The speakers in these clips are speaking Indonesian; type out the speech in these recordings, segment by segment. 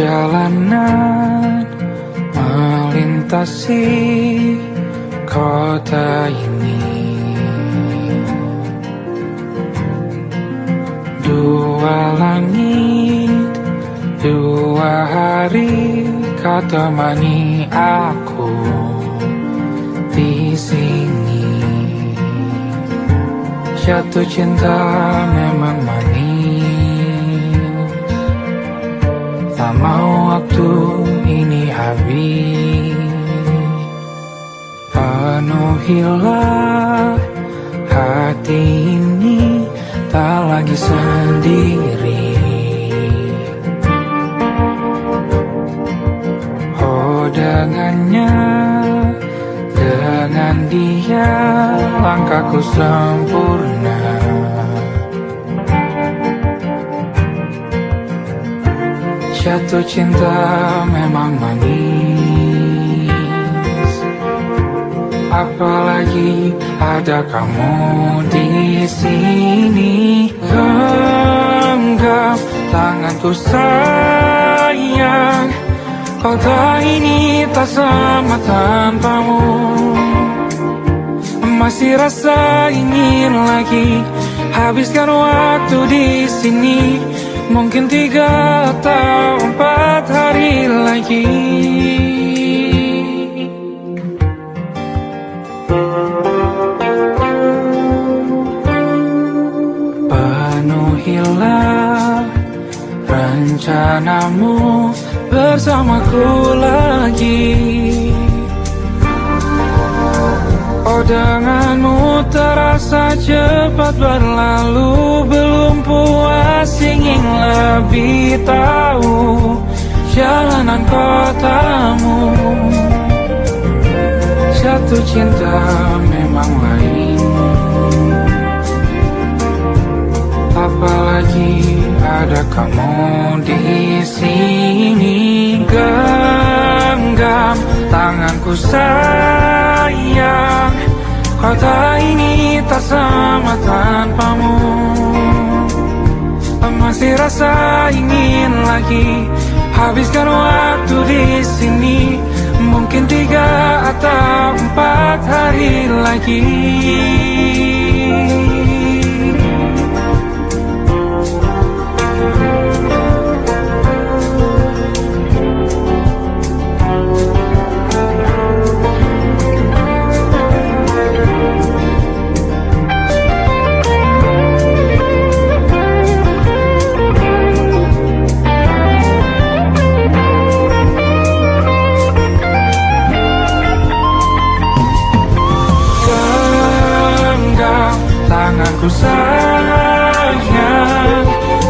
Perjalanan melintasi kota ini, dua langit, dua hari kau temani aku di sini. Jatuh cinta memang manis, tak mau waktu ini habis. Penuhilah hati ini, tak lagi sendiri. Oh dengannya, dengan dia langkahku sempurna. Jatuh cinta memang manis, apalagi ada kamu di sini. Genggam tanganku sayang, kota ini tak sama tanpamu. Masih rasa ingin lagi habiskan waktu di sini. Mungkin 3 atau 4 hari lagi. Penuhilah rencanamu bersamaku lagi. Oh denganmu terasa cepat berlalu, belum puas ingin lebih tahu jalanan kotamu. Jatuh cinta memang lain, apalagi ada kamu di sini. Genggam tanganku sayang, kota ini tak sama tanpamu. Masih rasa ingin lagi habiskan waktu di sini. Mungkin 3 atau 4 hari lagi. Tanganku sayang,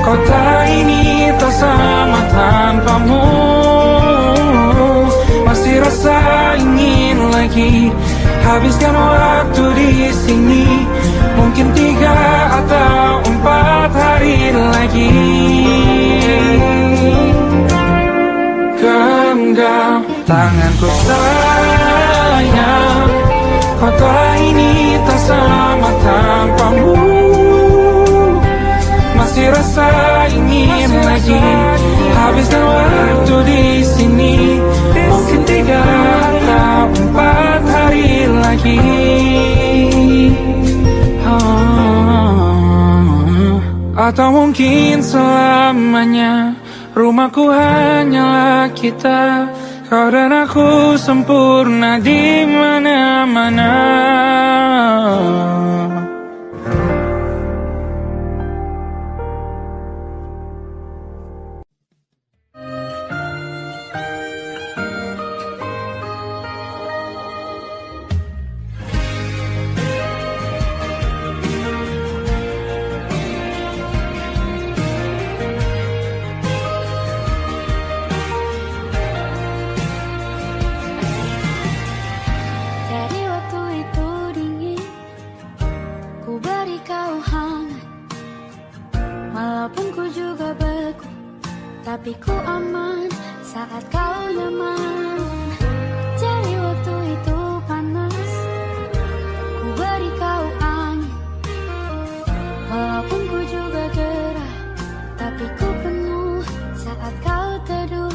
kota ini tak sama tanpamu. Masih rasa ingin lagi habiskan waktu di sini. Mungkin 3 atau 4 hari lagi. Genggam tanganku sayang, kota ini tak sama tanpamu. Masih rasa ingin lagi habiskan waktu di sini. Mungkin 3 atau 4 hari lagi. Atau mungkin selamanya. Rumahku hanyalah kita, kau dan aku sempurna di mana-mana. Tapi ku aman saat kau nyaman. Jadi waktu itu panas, ku beri kau angin. Walaupun ku juga gerah, tapi ku penuh saat kau teduh.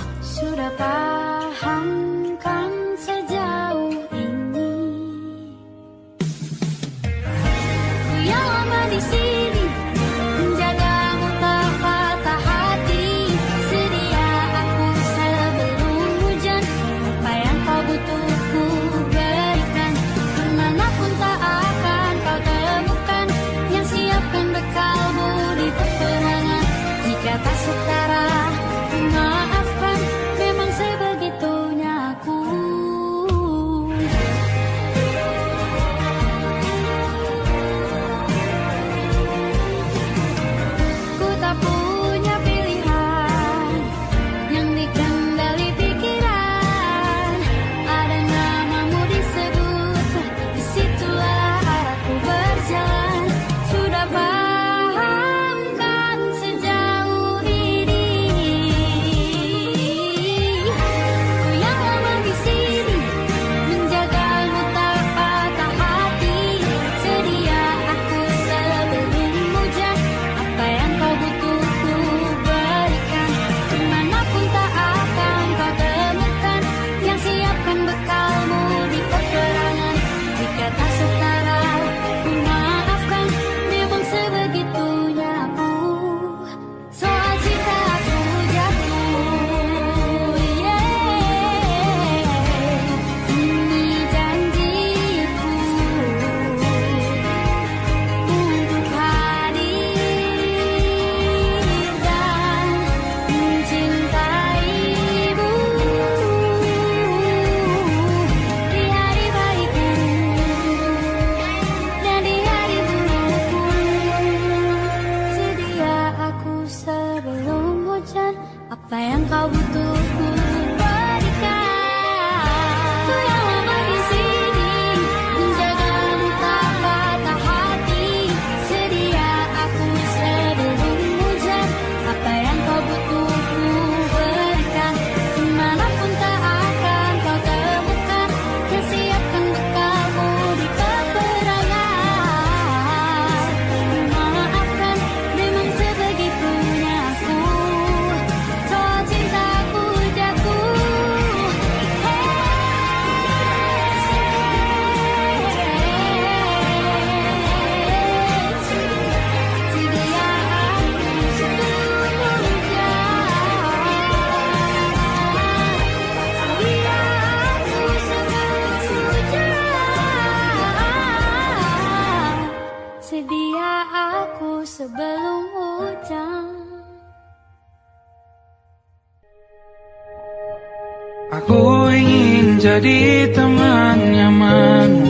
Aku ingin jadi teman nyamanmu,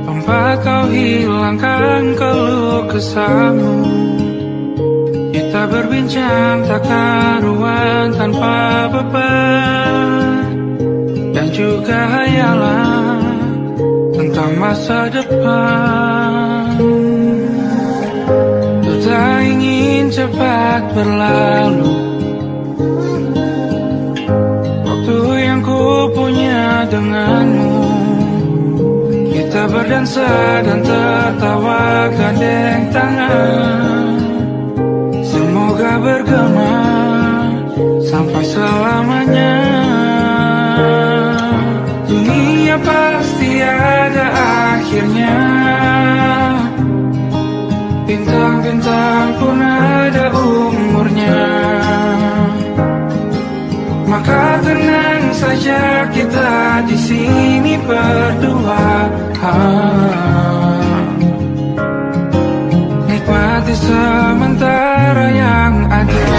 tempat kau hilangkan keluh kesahmu. Kita berbincang tak karuan tanpa beban, dan juga hayalan tentang masa depan. Ku tak ingin cepat berlalu waktu yang ku punya denganmu. Kita berdansa dan tertawa gandeng tangan, semoga bergema sampai selamanya. Dunia pasti ada akhirnya, bintang-bintang pun ada umurnya. Maka tenang saja kita di sini berdua, nikmati sementara yang ada.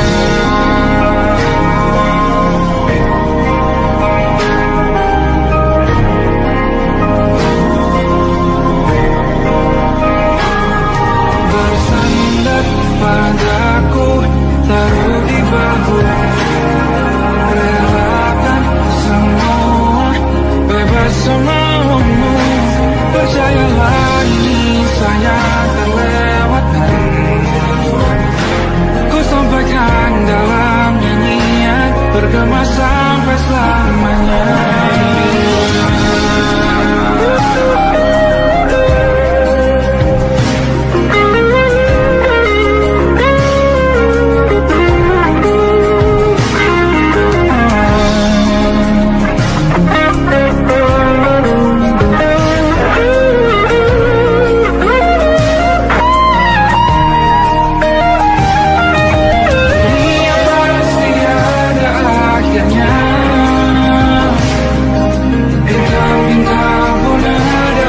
Bersandar padaku, taruh di bahu, relakan semua, bebas semaumu. Percayalah ini saya terlewatkan, ku sampaikan dalam nyanyian, bergema sampai selamanya. Bintang-bintang pun ada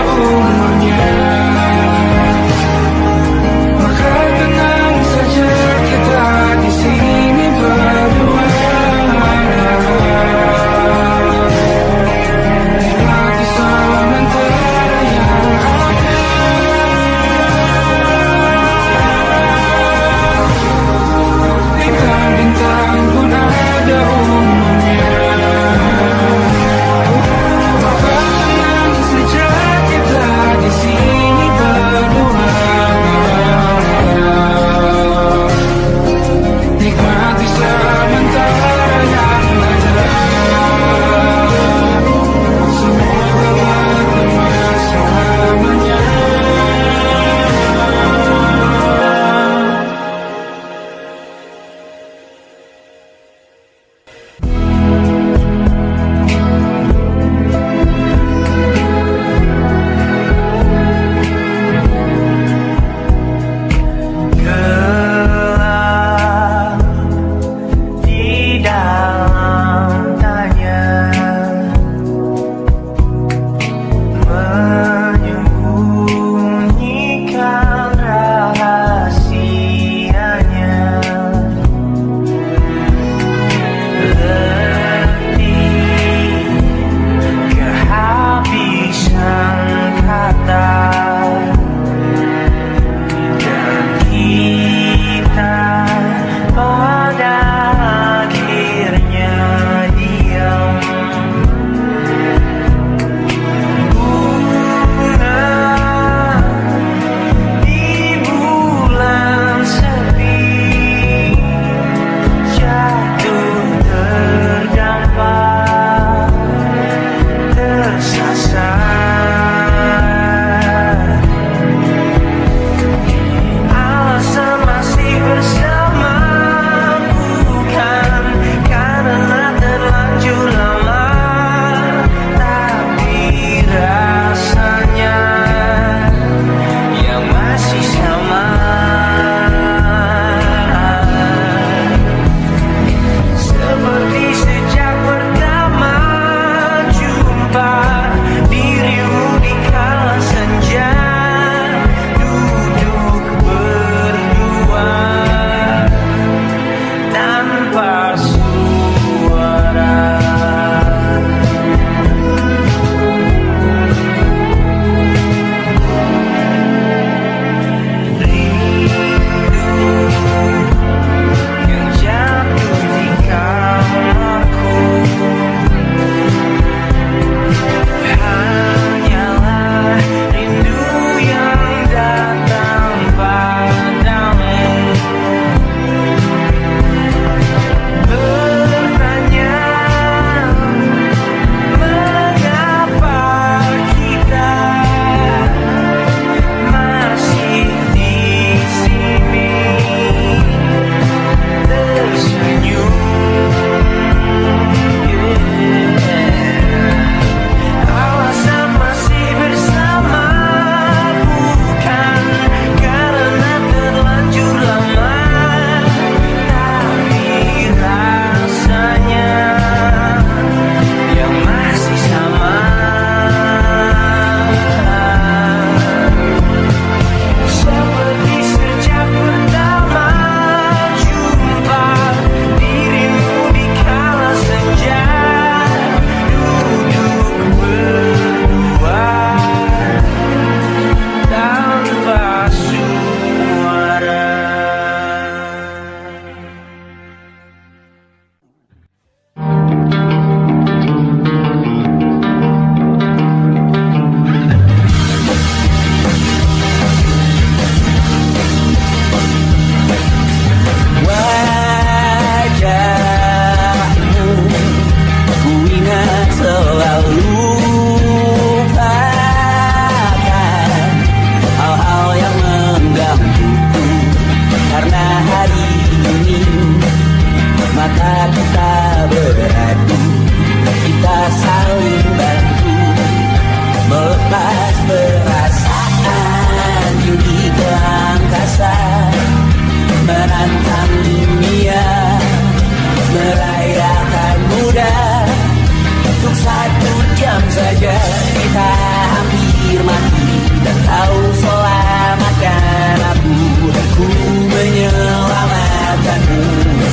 saja kita hampir mati, dan kau selamatkan aku, dan ku menyelamatkanmu.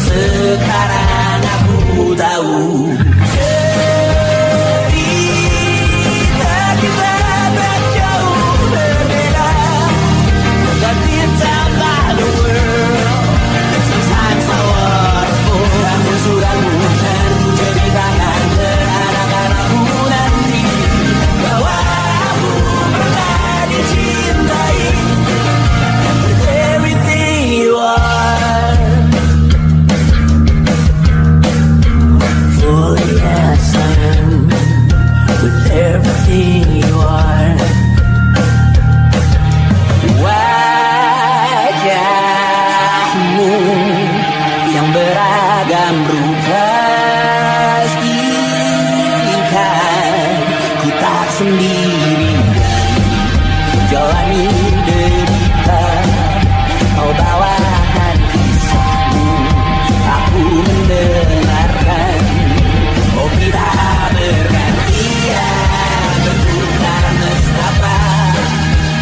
Sekarang aku tahu cerita kita tak jauh berbeda, but it's about the world. Sometimes I was full, namun sudah bukan ceritakan ke anak-anakku nanti bahwa aku pernah dicintai with everything you are. Fully as I am, with everything you are. Wajahmu yang beragam rupa pastikan ku tak sendiri jalani derita. Kau bawakan kisahmu, aku mendengarkan. Oh kita bergantian bertukar nestapa,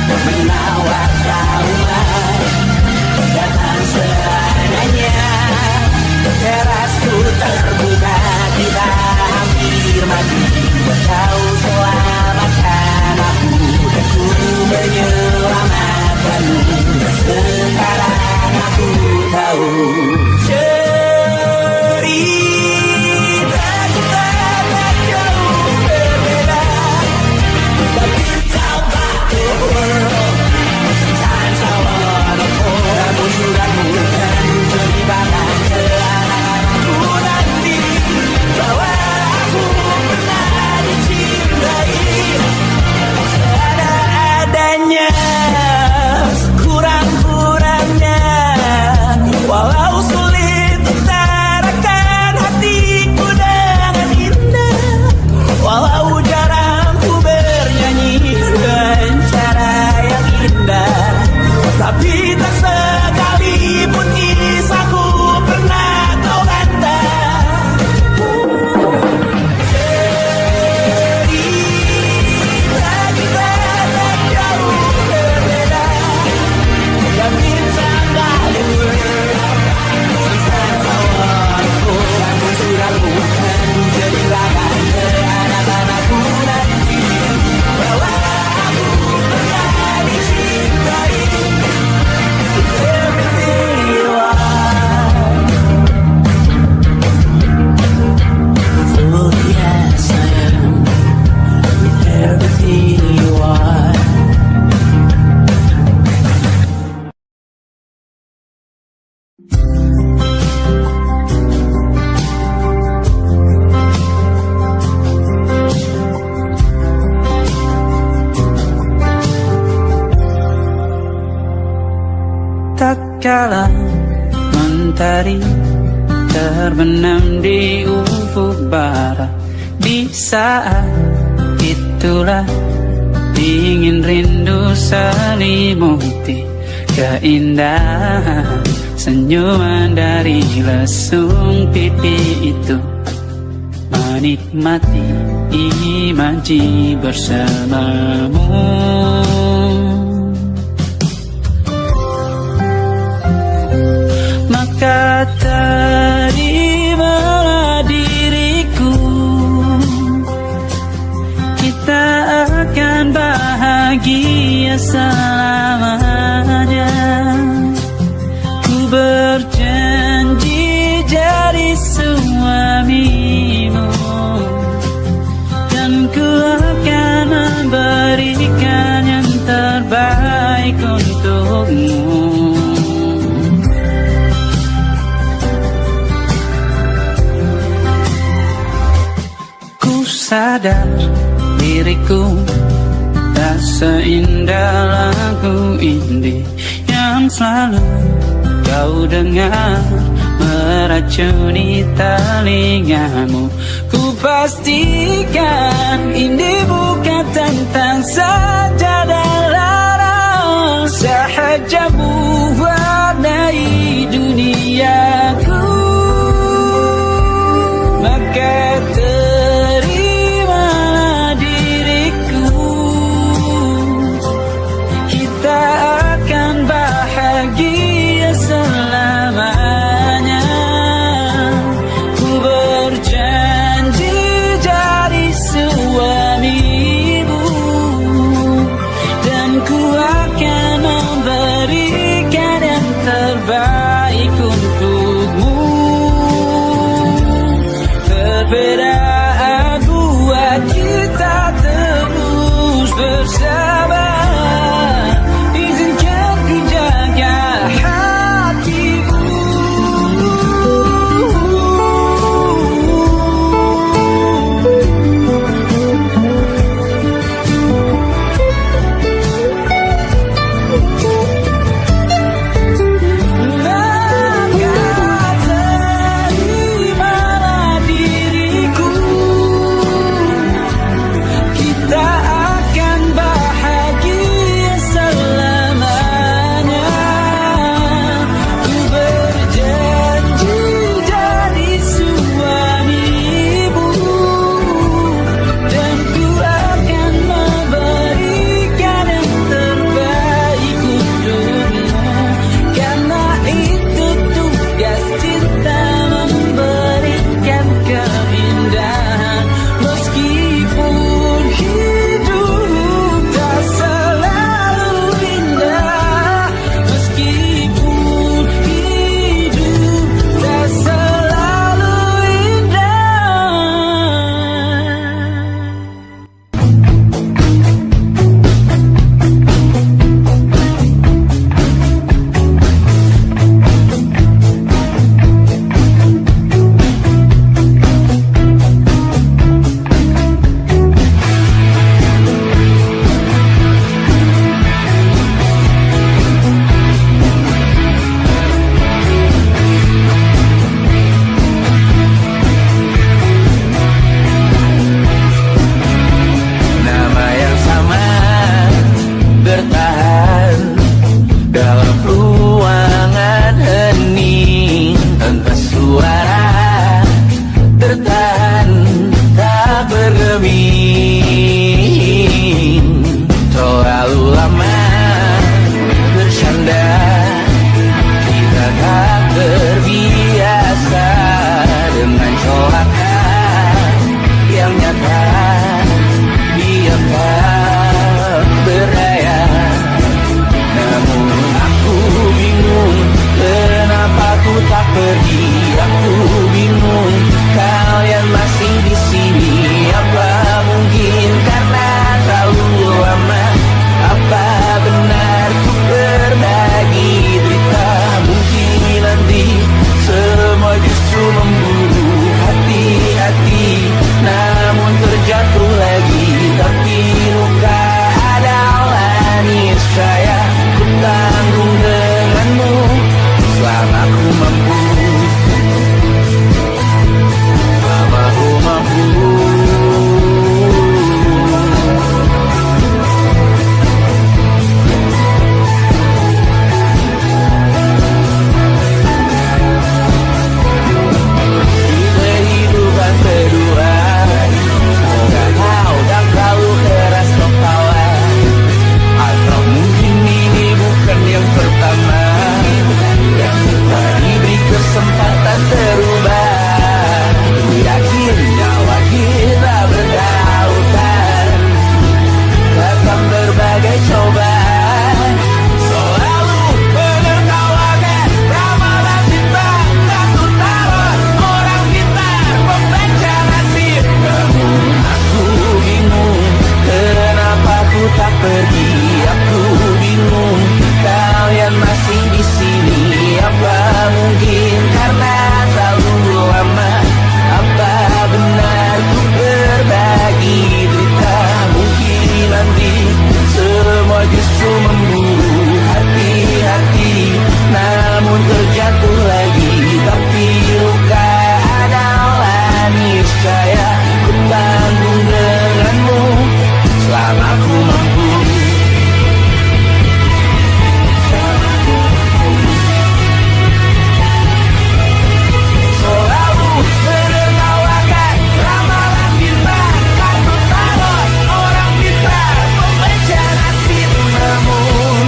menawar trauma datang seadanya. Terasku terbuka, kita hampir mati, kau selamatkan aku, dan ku menyelamatkanmu. Sekarang aku tahu cerita kita tak jauh berbeda, but it's about the world. Sometimes I wanna fall, namun sudah bukan ceritakan ke anak-anakku nanti bahwa aku pernah dicintai seadanya, kurang-kurangnya. Walau sulit utarakan hatiku dengan indah, walau jarang ku bernyanyi dengan cara yang indah, tapi tak sekalipun kisahku pernah kau bantah. Cerita kita tak jauh berbeda, dan kita nggak luar. Sometimes I wanna fall, namun sudah bukan ceritakan ke anak-anakku nanti bahwa aku pernah dicintai with everything you are. Fully as I am, with everything you are. Tak kala mentari terbenam di ufuk barat, di saat itulah dingin rindu selimuti keindahan senyuman dari lesung pipi itu, menikmati imaji bersamamu. Maka terimalah diriku, kita akan bahagia selamanya. Ku berjanji jadi suamimu, dan ku akan memberikan yang terbaik untukmu. Sadar diriku tak seindah lagu indie yang selalu kau dengar meracuni telingamu. Ku pastikan ini bukan tentang sajadah larang, sahaja mewarnai duniaku. Maka terimalah diriku, cermin. Terlalu lama bercanda, kita tak terbiasa dengan celaka yang nyata. Diam tak berdaya, namun aku bingung kenapa ku tak pergi. Aku bingung kalian masih di sini. Apa mungkin karena terlalu lama? Apa benar ku berbagi cerita? Mungkin nanti semua justru memburu hati-hati, namun terjatuh lagi. Tapi luka adalah niscaya ku tanggung denganmu selama ku mampu. Selama ku mampu. Di kehidupan kedua, semoga kau tak terlalu keras kepala. Atau mungkin ini bukan yang pertama yang kita diberi kesempatan terubah. Yakin nyawa kita bertautan dalam berbagai cobaan. Selalu menertawakan ramalan cinta, satu taruh orang pintar membaca nasib. Namun aku bingung kenapa ku tak pergi. Aku bingung kalian masih di sini. Apa mungkin karena terlalu lama? Apa benar ku berbagi cerita? Mungkin nanti semua justru memburu hati-hati, namun terjatuh lagi. Tapi luka adalah niscaya ku tanggung denganmu selama ku mampu. Selalu menertawakan ramalan bintang, satu taruh orang pintar membaca nasib. Namun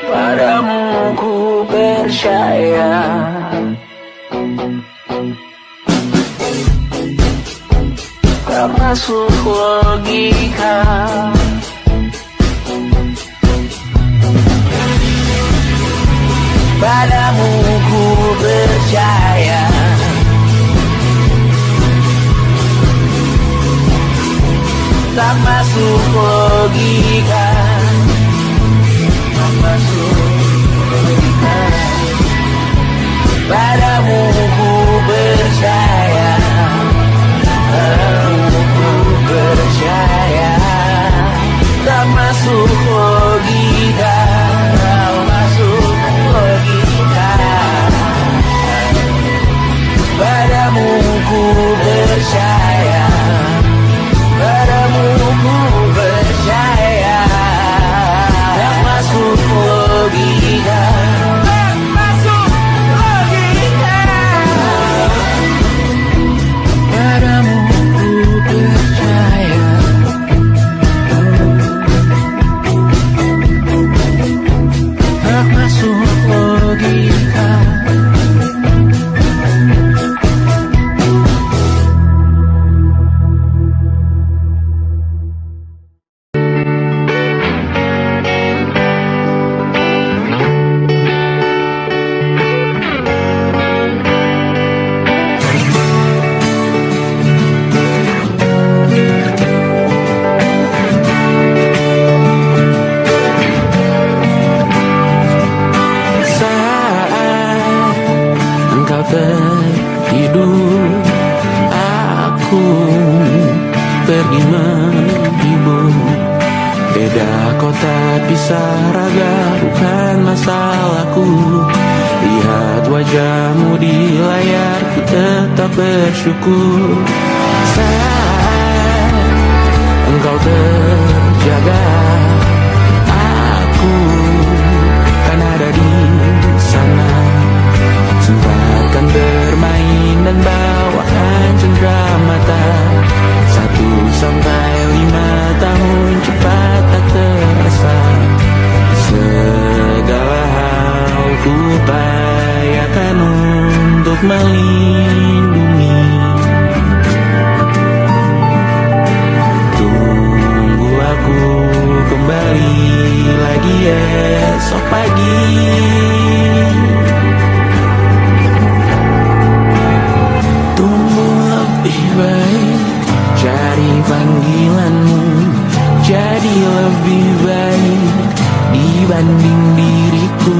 padamu ku percaya. Tak masuk logika. Padamu ku percaya. Tak masuk logika. Tak masuk logika. Padamu ku percaya. Padamu ku percaya. Tak masuk logika. Tak masuk logika. Padamu ku percaya. Padamu ku percaya. Tak masuk logika. Tak masuk logika. Padamu ku percaya. Tak masuk logika. Tertidur, aku pergi menghibur. Beda kota pisah raga, bukan masalahku. Lihat wajahmu di layar, ku tetap bersyukur. Saat engkau terjaga, aku kan ada di sana. Sempatkan bermain dan bawakan cendera mata. melindungi. Tunggu aku kembali lagi esok pagi. Tumbuh lebih baik, cari panggilanmu, jadi lebih baik dibanding diriku.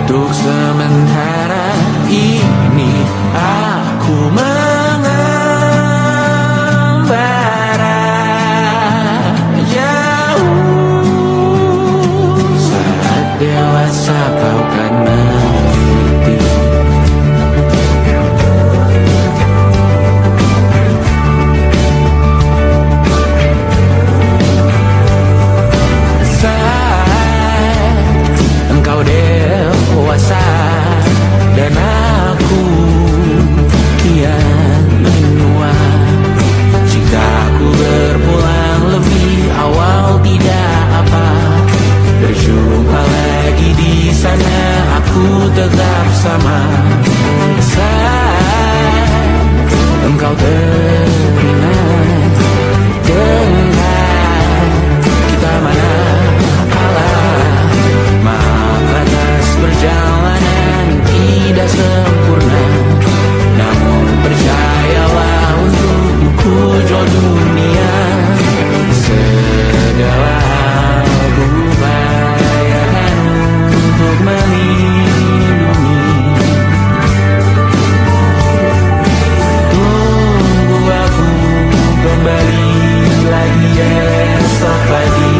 Untuk sementara ini aku mengembara jauh. Saat dewasa kau kan mengerti. Engkau dewasa dan aku kian menua. Jika aku berpulang lebih awal tidak apa, berjumpa lagi di sana aku tetap sama. Saat engkau teringat tentang kita mana perjalanan tidak sempurna, namun percayalah untukku jauh dunia. Segala aku upayakan untuk melindungi. Tunggu aku kembali lagi esok pagi.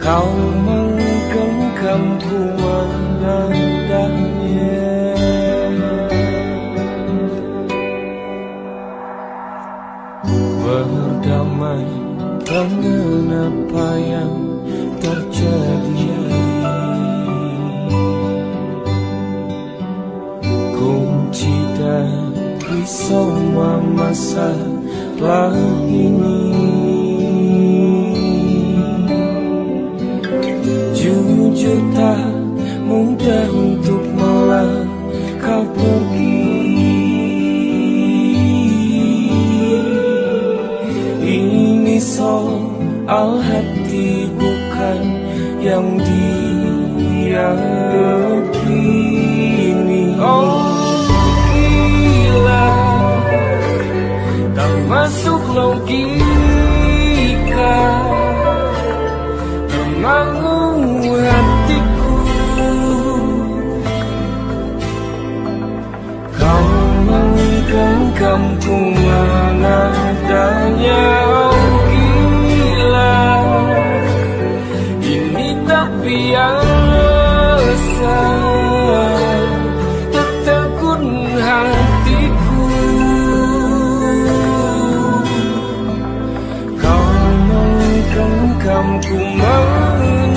Kau menggenggamku menandanya. Berdamai dengan apa yang terjadi. semua masalah ini. Jujur tak mudah untuk melangkah pergi. Ini soal hati bukan yang diyakini. Oh gila, tak masuk logika, termangu hatiku. Kau menggenggamku menadanya. Oh gila, ini tak biasa, tertegun hatiku. Kau menggenggamku menadanya.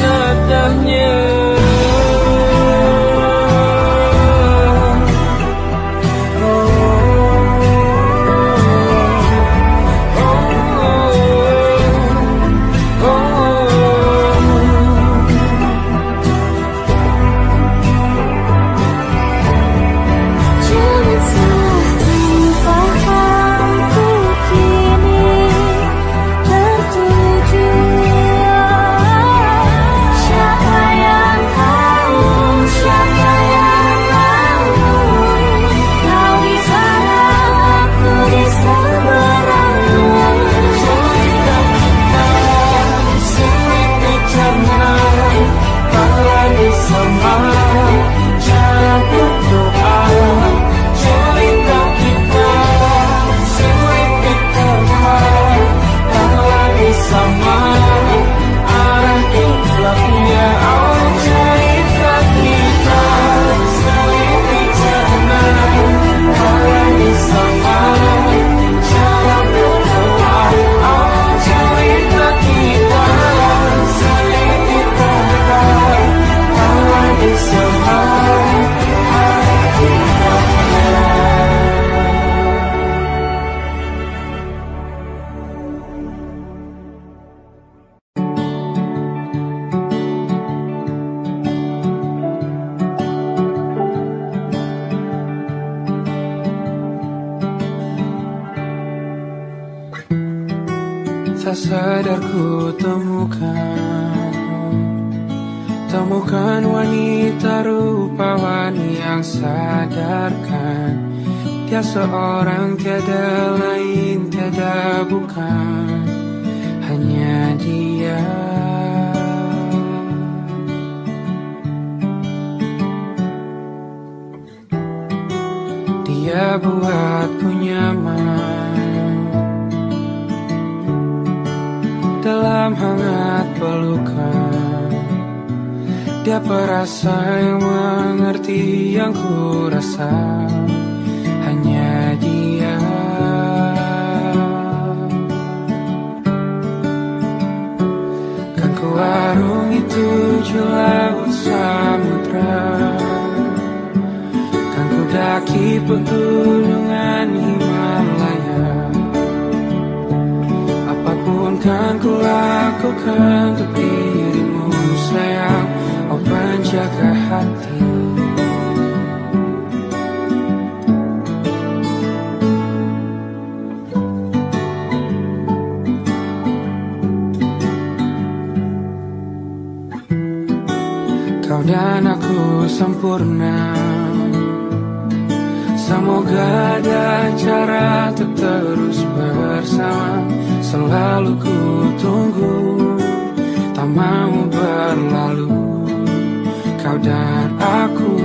Tak sadar ku temukan wanita rupawan yang sadarkan dia seorang, tiada lain, tiada bukan, hanya dia. Dia buatku nyaman dalam hangat pelukan. Dia perasa yang mengerti yang ku rasa, hanya dia. Kan ku arungi tujuh laut samudra, kan ku daki pegunungan Himalaya. Apapun kan ku lakukan untuk dirimu sayang, oh penjaga hati. Kau dan aku sempurna, semoga ada cara untuk terus bersama. Selalu ku tunggu, tak mau berlalu, kau dan aku.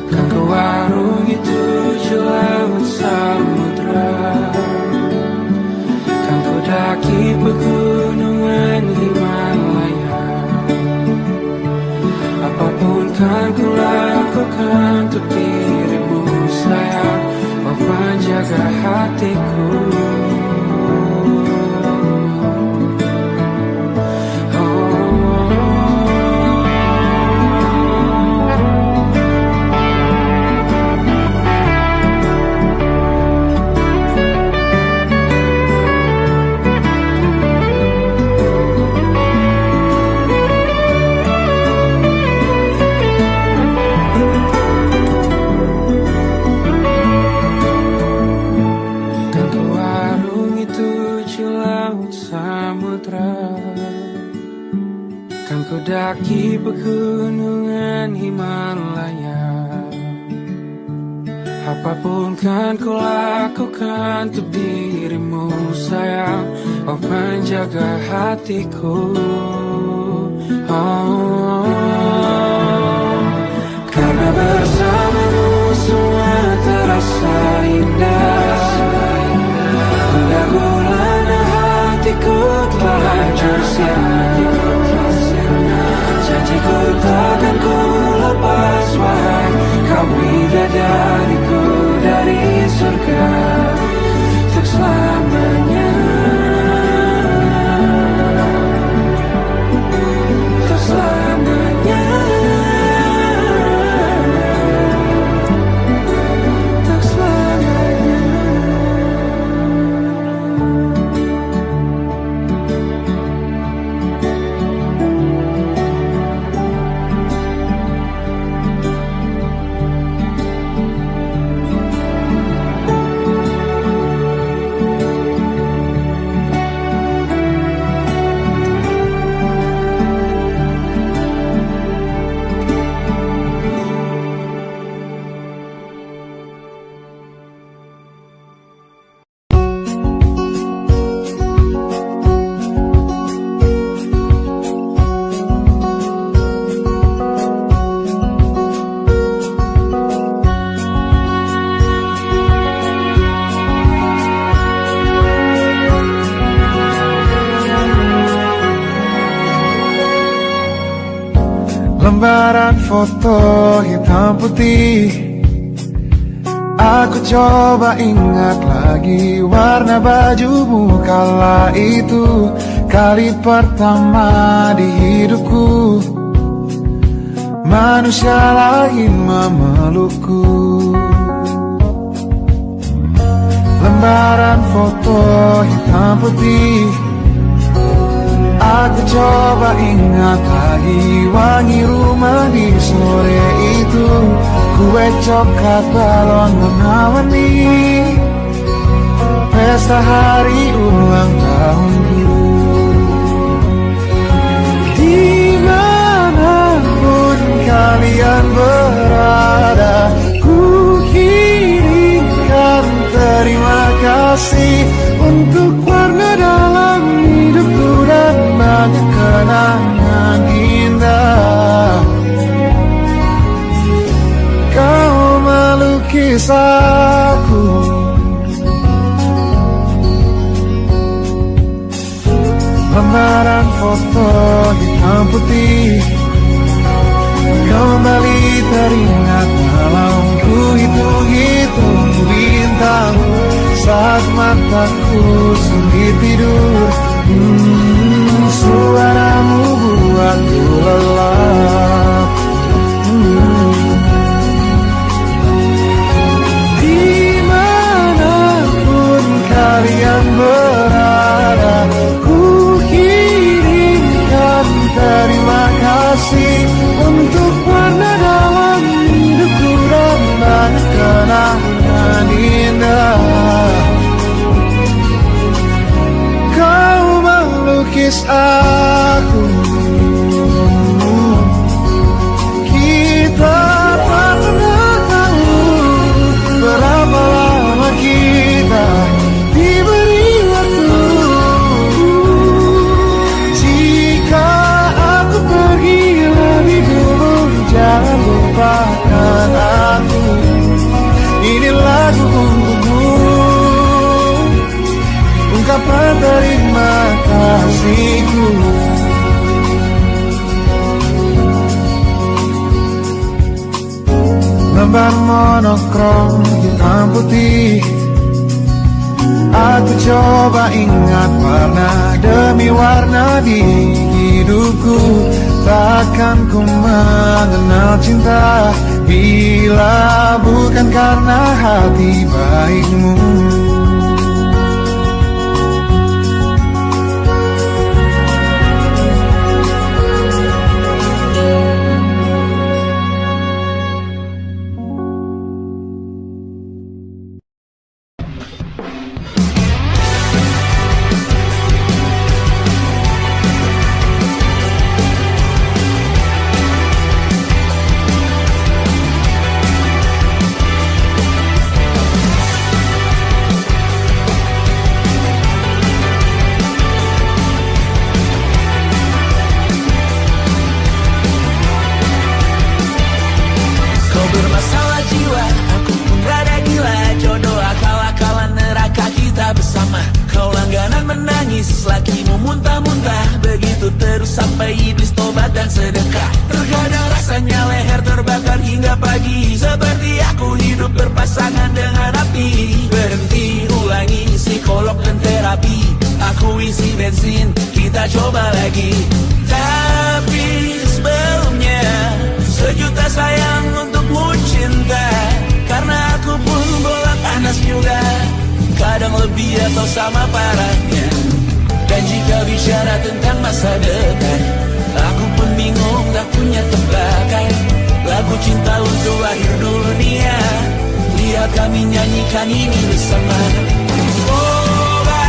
Kan ku arungi tujuh laut samudra, kan ku daki pegunungan Himalaya. Apapun kan ku lakukan untuk dirimu sayang, oh penjaga hatiku. Oh, pegunungan Himalaya. Apapun kan ku lakukan untuk dirimu sayang, oh penjaga hatiku. Oh, karena bersamamu semua terasa indah. Gundah gulana hatiku telah hancur sia-sia. Janjiku takkan ku lepas, wahai kau bidadariku dari surga untuk selamanya. Untuk selamanya. Untuk selamanya. Lembaran foto hitam putih, aku coba ingat lagi warna bajumu kala itu. Kali pertama di hidupku manusia lain memelukku. Lembaran foto hitam putih, aku coba ingat lagi wangi rumah di sore itu. Kue coklat balon warna-warni, pesta hari ulang tahunku. Dimanapun kalian berada, ku kirimkan terima kasih untuk warna dalam hidupku dan banyak kenangan indah. Kau melukis aku, lembaran foto hitam putih kembali teringat malam ku hitung-hitung bintang saat mataku sulit tidur. Suaramu buatku lelap. Dimanapun kalian berada, ku kirimkan terima kasih untuk warna dalam hidupku dan banyak kenangan indah. Kau melukis aku, kita tak pernah tahu berapa lama kita diberi waktu. Jika aku pergi lebih dulu, jangan lupakan aku. Ini lagu untukmu, ungkapan terima kasihku. Lembar monokrom hitam putih, aku coba ingat warna demi warna di hidupku. Takkan ku mengenal cinta bila bukan karena hati baikmu. nangis, lakimu muntah-muntah. Begitu terus sampai iblis tobat dan sedekah. Terkadang rasanya leher terbakar hingga pagi, seperti aku hidup berpasangan dengan api. Berhenti, ulangi psikolog dan terapi. Aku isi bensin, kita coba lagi. Tapi sebelumnya, sejuta sayang untukmu cinta. Karena aku pun bola panas juga, kadang lebih atau sama parahnya. Dan jika bicara tentang masa depan, aku pun bingung tak punya tebakan. Lagu cinta untuk akhir dunia, lihat kami nyanyikan ini bersama. Semoga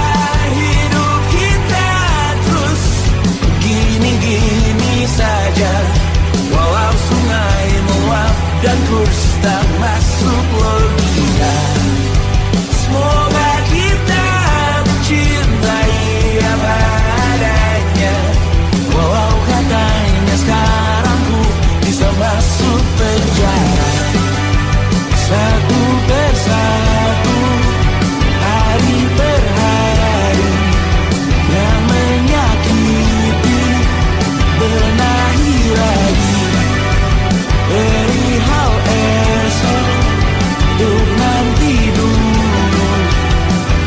hidup kita terus gini-gini saja, walau sungai meluap dan kurs tak masuk logika. Semoga kita mencintai apa adanya, walau katanya sekarang ku bisa masuk penjara. Satu persatu, hari per hari, yang menyakiti benahi lagi. Perihal esok, untuk nanti dulu.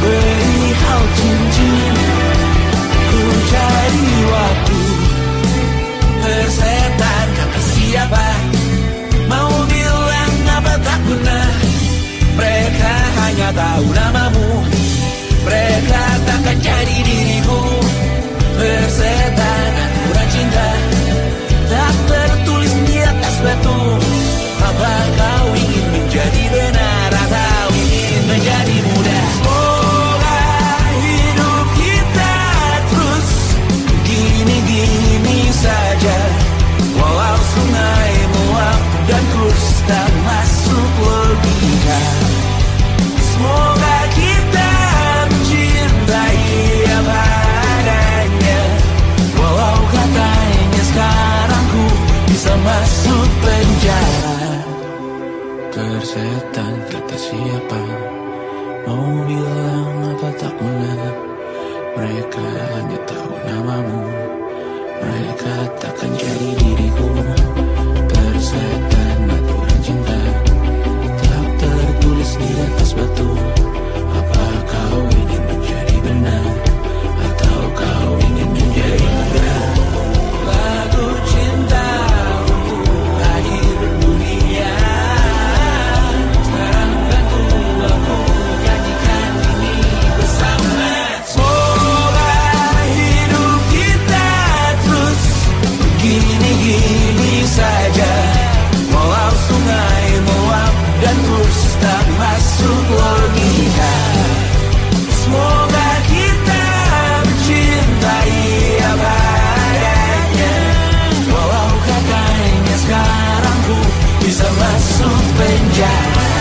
Perihal cincin, ku cari waktu. Persetan kata siapa, mau bilang apa tak guna. Mereka hanya tahu namamu, mereka takkan jadi diriku. Persetan aturan cinta, tak tertulis di atas batu. Apa kau ingin menjadi benar atau ingin menjadi muda? Semoga hidup kita terus gini-gini saja, walau sungai meluap dan kurs tak masuk logika. Semoga kita mencintai apa adanya, walau katanya sekarang ku bisa masuk penjara. Tersetan kata siapa, mau bilang apa tak guna. Mereka hanya tahu namamu, mereka takkan jadi diriku. Tersetan aturan cinta, tak tertulis di atas batu. Apa kau ingin menjadi benar atau kau ingin menjadi muda? Lagu cinta untuk akhir dunia, sekarang bantu aku nyanyikan ini bersama. Semoga hidup kita terus gini-gini saja, walau sungai meluap dan kurs tak masuk logika. Semoga kita mencintai apa adanya, walau katanya sekarang ku bisa masuk penjara.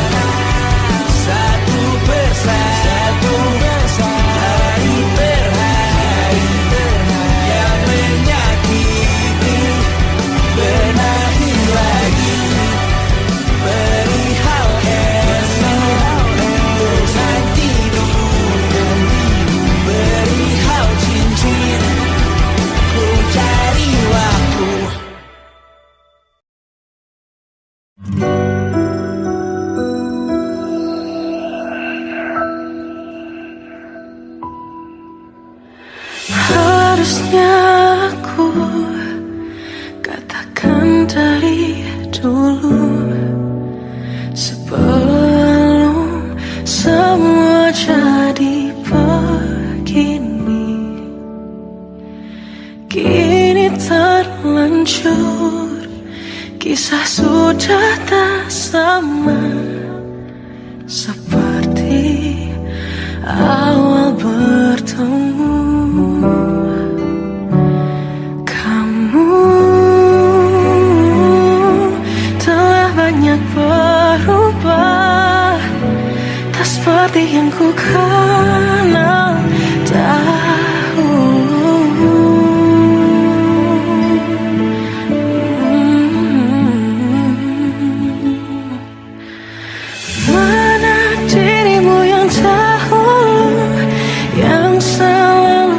Satu persatu, hari per hari, yang menyakiti benahi lagi. Perihal esok, untuk nanti dulu. Perihal cincin, ku cari waktu. Harusnya aku katakan dari dulu, sebelum semua jadi begini. Kini terlanjur, kisah sudah tak sama seperti awal bertemu. Kamu telah banyak berubah, tak seperti yang ku kenal dahulu. Mana dirimu yang dahulu, yang selalu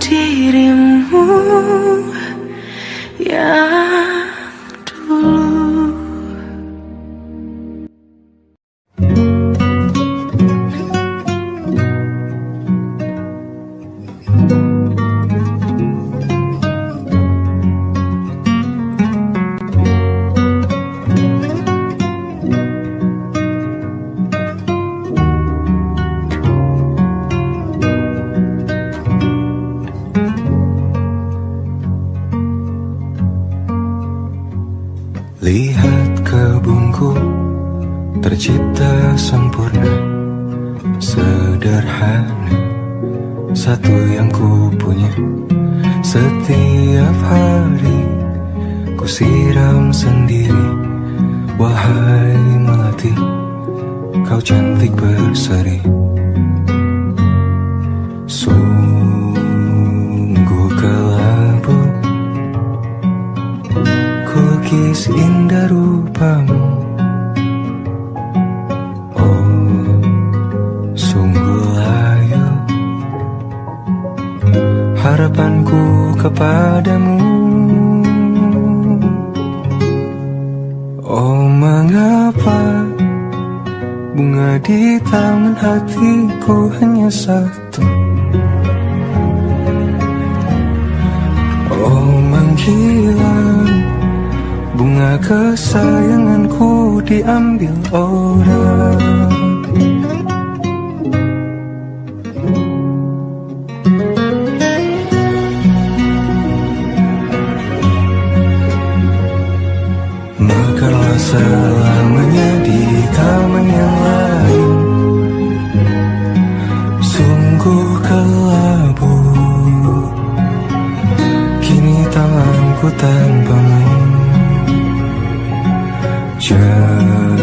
dirimu yang dulu. Lihat kebunku tercipta sempurna, sederhana, satu yang ku punya. Setiap hari ku siram sendiri. Wahai melati, kau cantik berseri. Sungguh kelabu kulukis indah rupamu. Oh, sungguh layu harapanku kepadamu. Oh, mengapa bunga di taman hatiku hanya satu? Oh, menghilang bunga kesayanganku diambil orang. Mekarlah selamanya di taman yang lain. Sungguh kelabu kini tanganku tanpamu. Jangan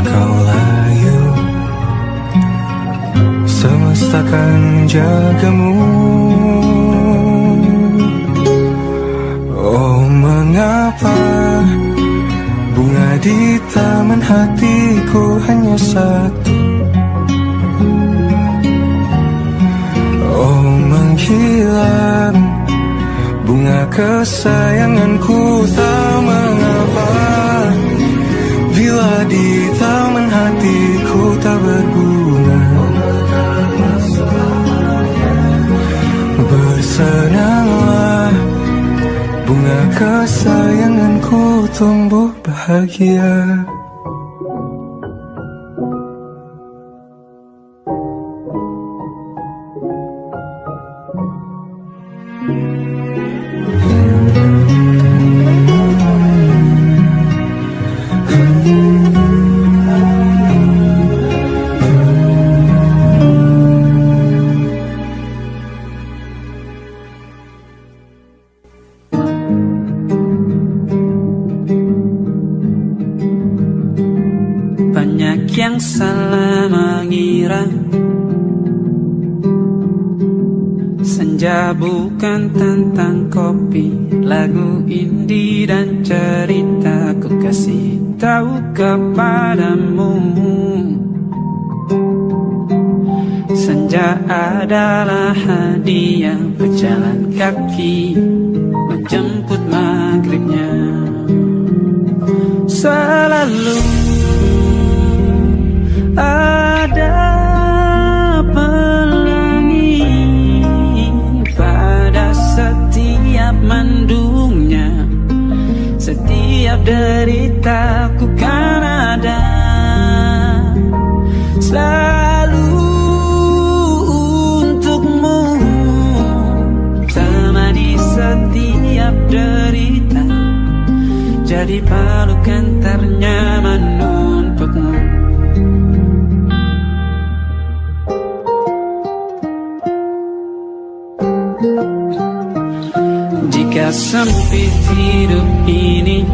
kau layu, semesta akan menjagamu. Oh, mengapa bunga di taman hatiku hanya satu? Oh, menghilang bunga kesayanganku, tak mengapa bila di taman hatiku tak berbunga. Bersenanglah bunga kesayanganku tumbuh bahagia. Banyak yang salah mengira senja bukan tentang kopi, lagu indie dan cerita. Ku kasih tahu kepadamu, senja adalah hadiah berjalan kaki menjemput maghribnya. Selalu ada pelangi pada setiap mendungnya. Setiap deritaku kan ada selalu untukmu. Temani setiap derita, jadi pelukan ternyaman untukmu. Jika sempit hidup ini,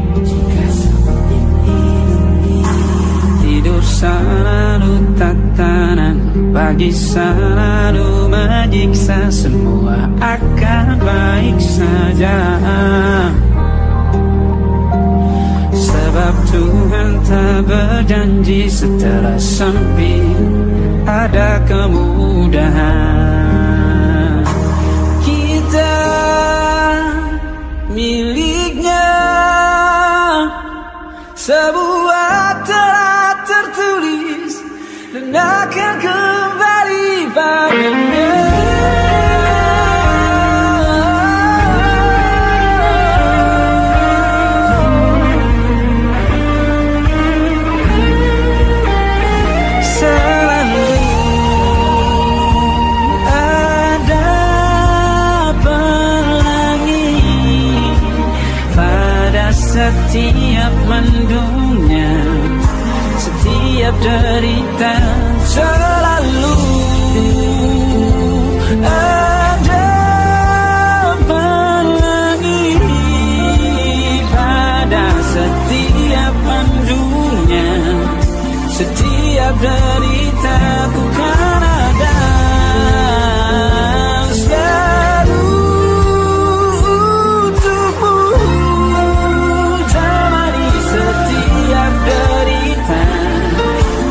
tidur selalu tatanan, pagi selalu menyiksa, semua akan baik saja. Sebab Tuhan tak berjanji setelah sempit ada kemudahan.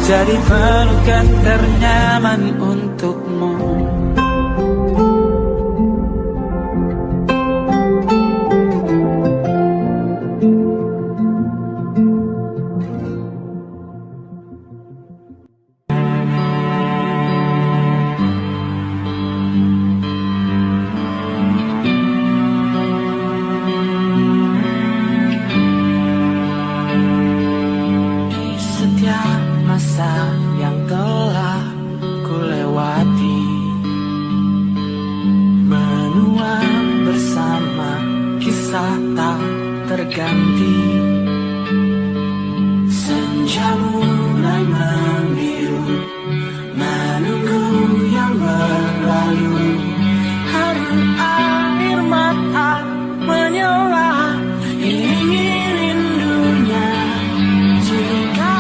jadi pelukan ternyaman untukmu. Masa yang telah ku lewati, menua bersama kisah tak terganti. Senja mulai membiru, menunggu yang berlalu. Hari air mata menyala, ingin rindunya. Jika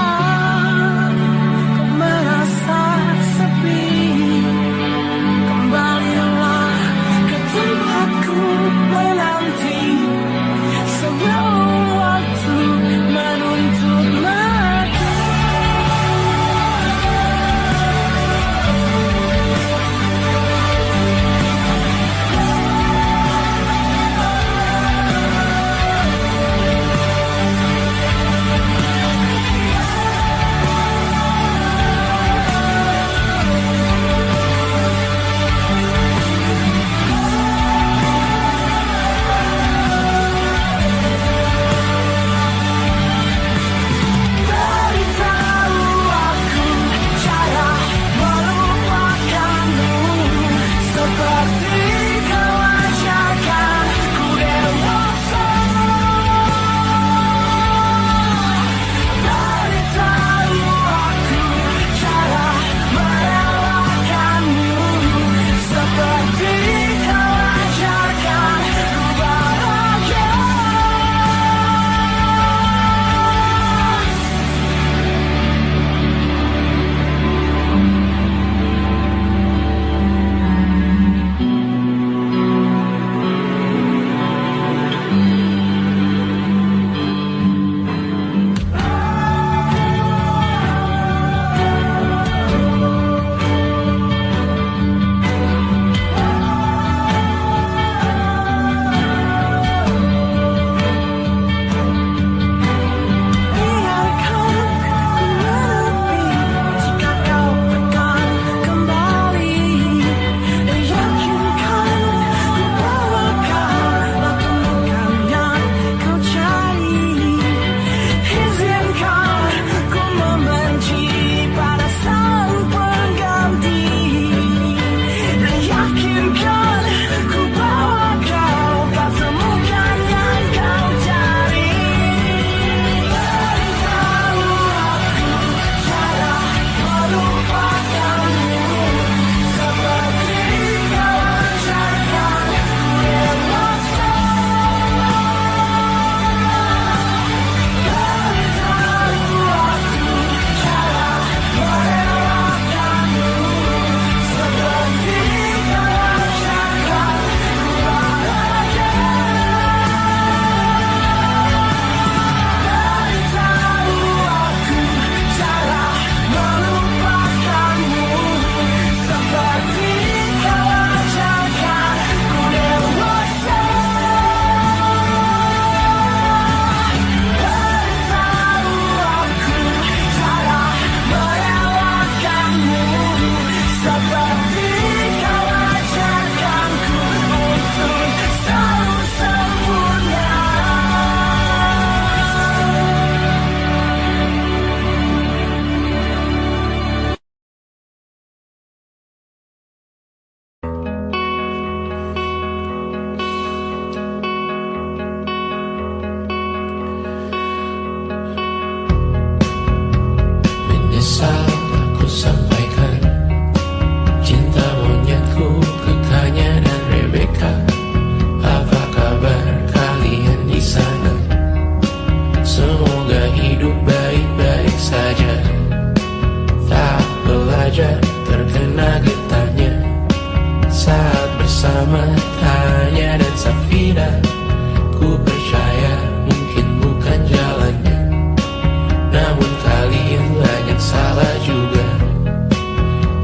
salah juga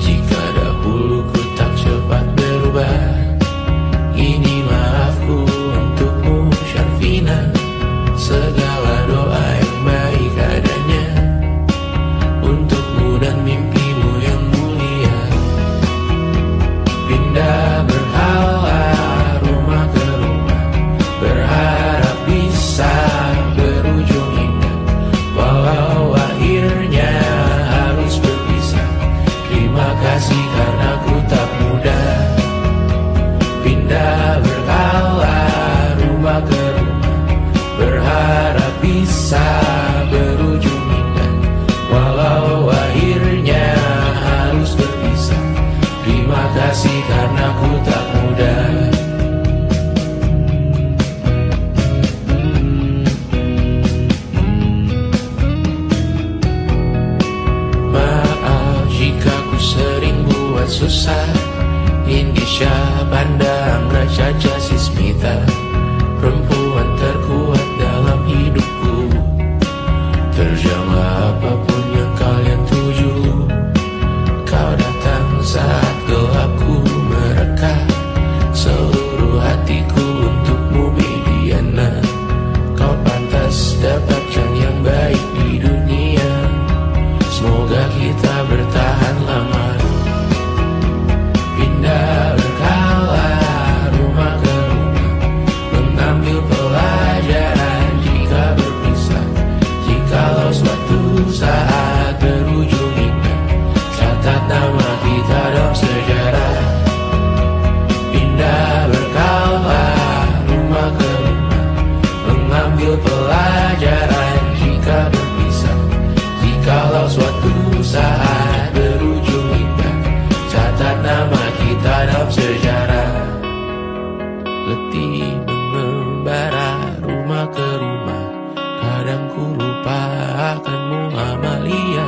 jika dahulu ku tak cepat berubah. Ini maafku untukmu Syarfina, segala doa yang baik adanya untukmu dan mimpimu yang mulia. Pindah berhala rumah ke rumah, berharap bisa berujung indah, walau akhirnya harus berpisah. Terima kasih karena ku tak mudah. Pindah berkala rumah ke rumah, berharap bisa berujung indah, walau akhirnya harus berpisah. Terima kasih karena ku tak mudah. Maaf jika ku sering buat susah. Indisha pandang Caca Sismita, perempuan terkuat dalam hidupku. Terjanglah apapun yang kalian tuju. Kau datang saat gelapku mereka, seluruh hatiku untukmu Mediana. Kau pantas dapatkan yang baik di dunia, semoga kita bertahan lama. Pindah berkala rumah ke rumah, mengambil pelajaran jika berpisah. Jikalau suatu saat berujung indah, catat nama kita dalam sejarah. Pindah berkala rumah ke rumah, mengambil pelajaran jika berpisah. Jikalau suatu saat berujung indah, catat nama kita dalam sejarah. Letih mengembara rumah ke rumah, kadang ku lupa akanmu Amalia.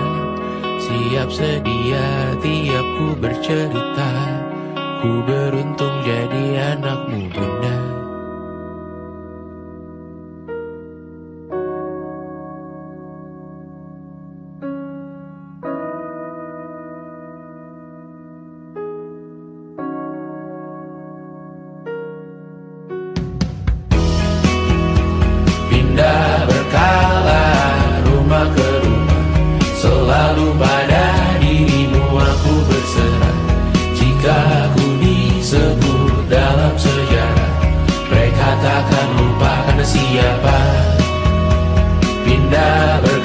Siap sedia tiap ku bercerita, ku beruntung jadi anakmu bunda. Pindah berkala rumah ke rumah, selalu pada dirimu aku berserah. Jika aku disebut dalam sejarah, mereka takkan lupa karena siapa. Pindah berkala